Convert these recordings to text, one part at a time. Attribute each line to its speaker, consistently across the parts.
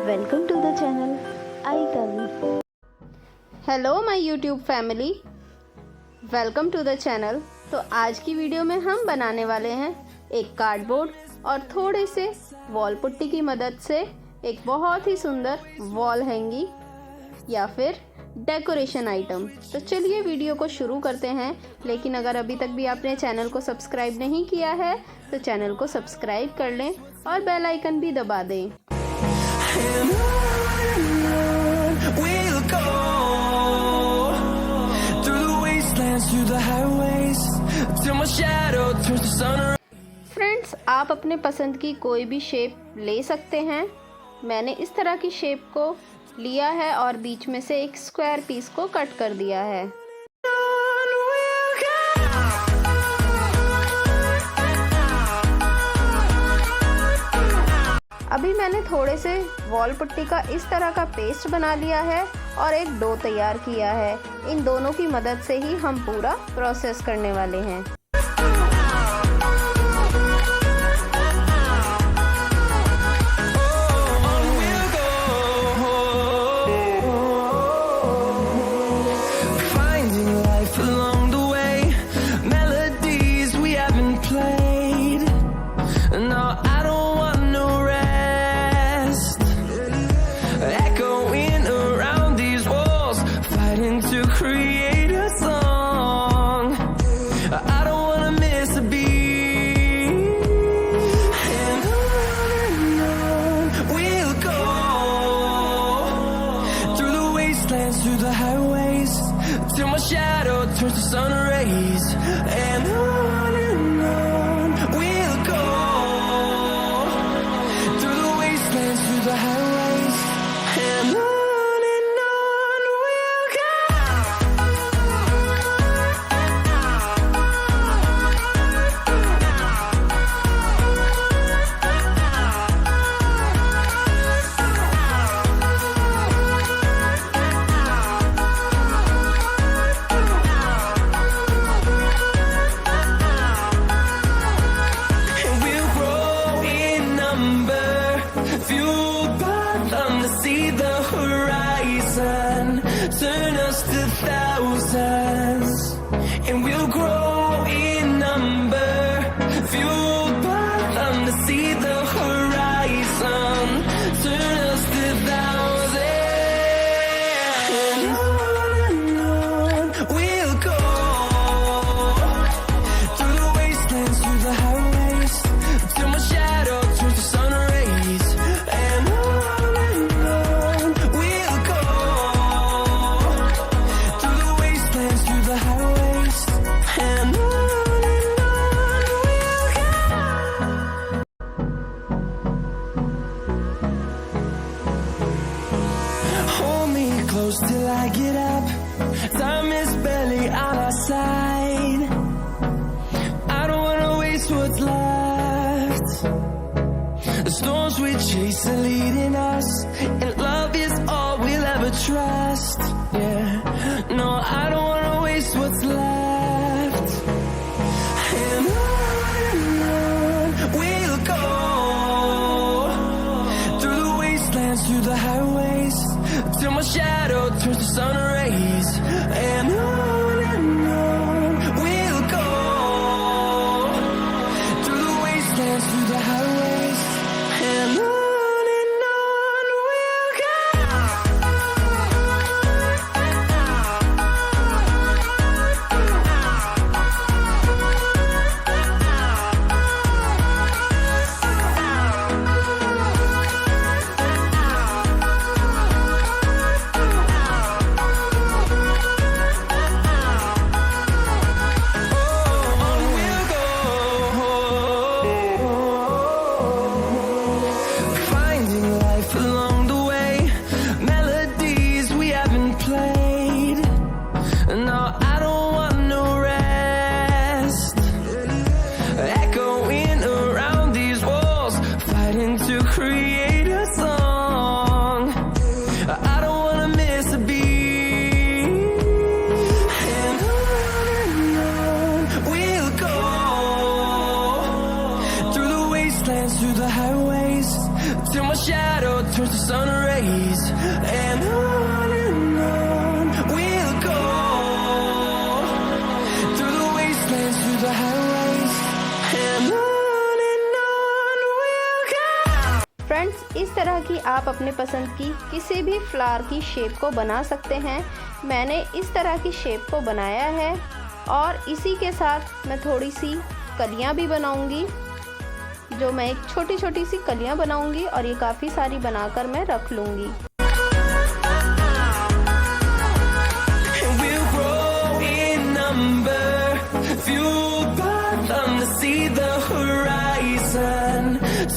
Speaker 1: Welcome to the channel. I Taavi.
Speaker 2: Hello my YouTube family, welcome to the channel. तो आज की video में हम बनाने वाले हैं एक कार्डबोर्ड और थोड़े से वॉल पुट्टी की मदद से एक बहुत ही सुंदर वॉल हैंगिंग या फिर डेकोरेशन आइटम। तो चलिए वीडियो को शुरू करते हैं। लेकिन अगर अभी तक भी आपने चैनल को सब्सक्राइब नहीं किया है तो चैनल को सब्सक्राइब कर लें और बेल आइकन भी दबा दें। फ्रेंड्स, आप अपने पसंद की कोई भी शेप ले सकते हैं। मैंने इस तरह की शेप को लिया है और बीच में से एक स्क्वायर पीस को कट कर दिया है। अभी मैंने थोड़े से वॉल पुट्टी का इस तरह का पेस्ट बना लिया है और एक डो तैयार किया है। इन दोनों की मदद से ही हम पूरा प्रोसेस करने वाले हैं।
Speaker 3: Through the highways till my shadow turns to sun rays, and on we'll go through the wastelands, through the highways, and on we'll go. Turn us to thousands, and we'll grow in number, fueled by them to see the horizon. Turn us to thousands, and on we'll go through the wastelands, through the highways, till my shadow turns to sun rays, and on we'll go. Close till I get up, time is barely on our side. I don't wanna waste what's left. The storms we chase are leading us, and love is all we'll ever trust. Yeah, no, I don't wanna waste what's left. And on we'll go through the wastelands, through the highways, till my shadow turns to sun rays, and on we'll go through the wastelands, through the highways, and on we'll go. the sun rays, and on we'll go, through the wastelands, through the highways, and on we'll go.
Speaker 2: Friends, इस तरह की आप अपने पसंद की किसी भी flower की शेप को बना सकते हैं। मैंने इस तरह की शेप को बनाया है और इसी के साथ मैं थोड़ी सी कलियां भी बनाऊंगी, जो मैं एक छोटी छोटी सी कलियां बनाऊंगी और ये काफ़ी सारी बनाकर मैं रख लूँगी।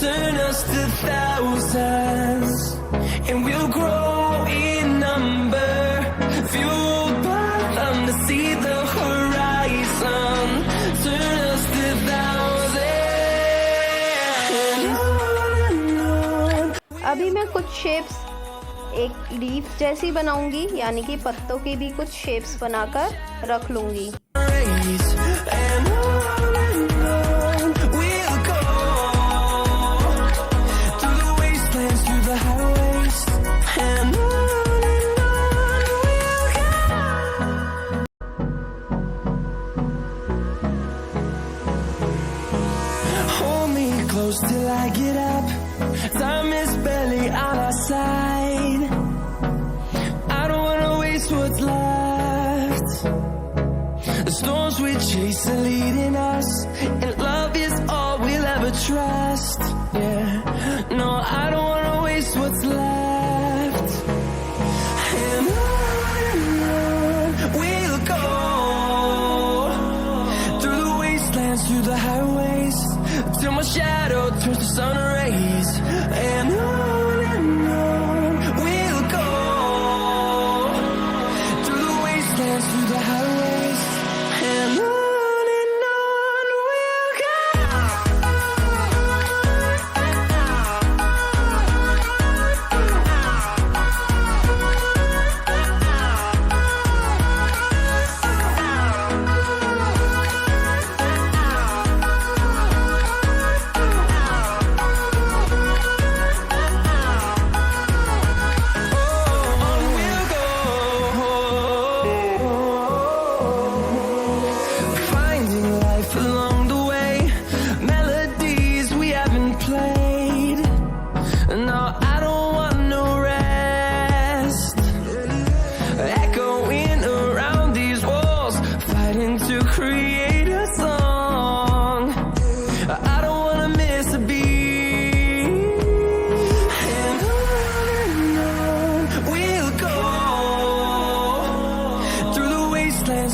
Speaker 3: Turn us to thousands, and we'll grow in number, fueled by them to see the horizon. Turn us to thousands.
Speaker 2: अभी मैं कुछ शेप्स एक लीफ जैसी बनाऊंगी, यानी कि पत्तों की भी कुछ शेप्स बनाकर रख लूंगी।
Speaker 3: Till I get up, time is barely on our side. I don't wanna waste what's left. The storms we chase are leading us, and love is all we'll ever trust. Yeah, no, I don't wanna waste what's left. And on we'll go, through the wastelands, through the highways, till my shadow turns to sun rays, and on we'll go, through the wastelands, through the highways, and on we'll go.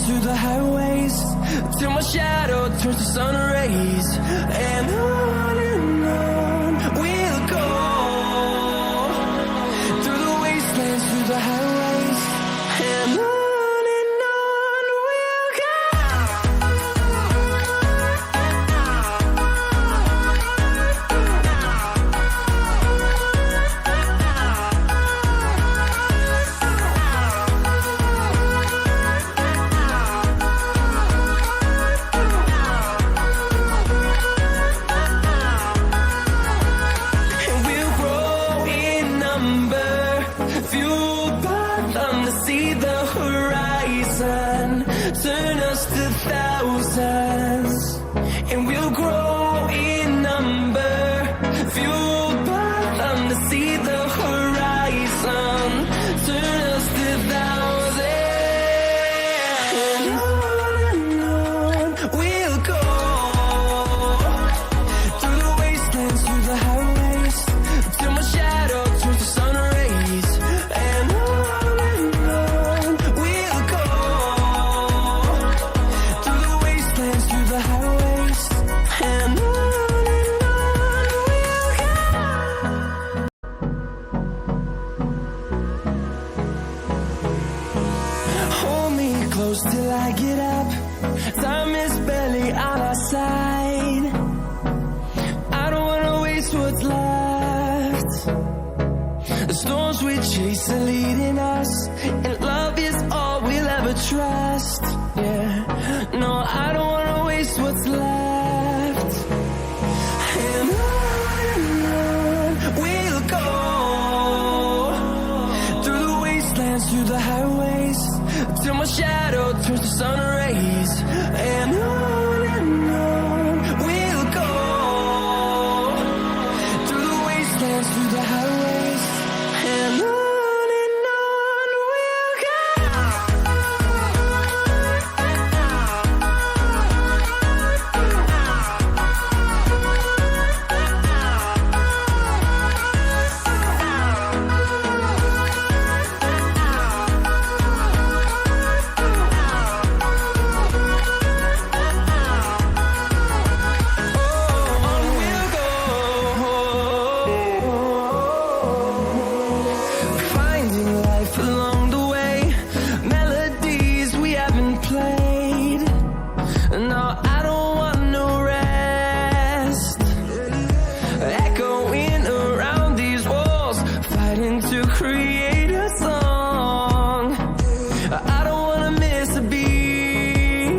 Speaker 3: Through the highways, till my shadow turns to sun rays, and on we'll go, through the wastelands, through the highways, and on we'll go. Turn us to thousands, and we'll grow in number, fueled by them to see the horizon. Turn us to thousands, and on we'll go, through the wastelands, through the highways, till my shadow turns to sun rays, and on we'll go, through the wastelands, through the highways, and on we'll go. Hold me close till I get up, time is barely on our side. I don't wanna waste what's left. The storms we chase are leading us, and love is all we'll ever trust. Yeah, no, I don't wanna waste what's left. And on we'll go, turns to sun rays, and on we'll go through the wastelands, through the highways, and on we'll go. Finding life along the way, melodies we haven't played. No, I don't want no rest. Echoing around these walls, fighting to create a song. I don't wanna miss a beat.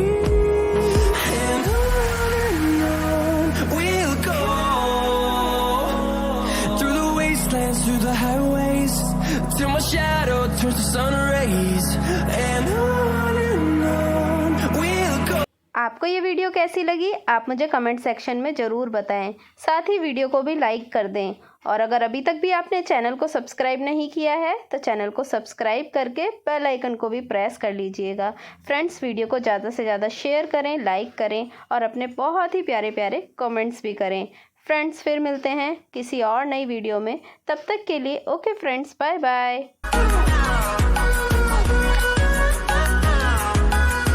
Speaker 3: And on we'll go through the wastelands, through the highways, till my shadow turns to sun rays, and on we'll go.
Speaker 2: आपको ये video कैसी लगी आप मुझे comment section में ज़रूर बताएं। साथ ही वीडियो को भी लाइक कर दें, और अगर अभी तक भी आपने चैनल को सब्सक्राइब नहीं किया है तो चैनल को सब्सक्राइब करके बेल आइकन को भी प्रेस कर लीजिएगा। फ्रेंड्स, वीडियो को ज़्यादा से ज़्यादा शेयर करें, लाइक करें और अपने बहुत ही प्यारे प्यारे कमेंट्स भी करें। फ्रेंड्स, फिर मिलते हैं किसी और नई वीडियो में। तब तक के लिए ओके फ्रेंड्स, बाय बाय।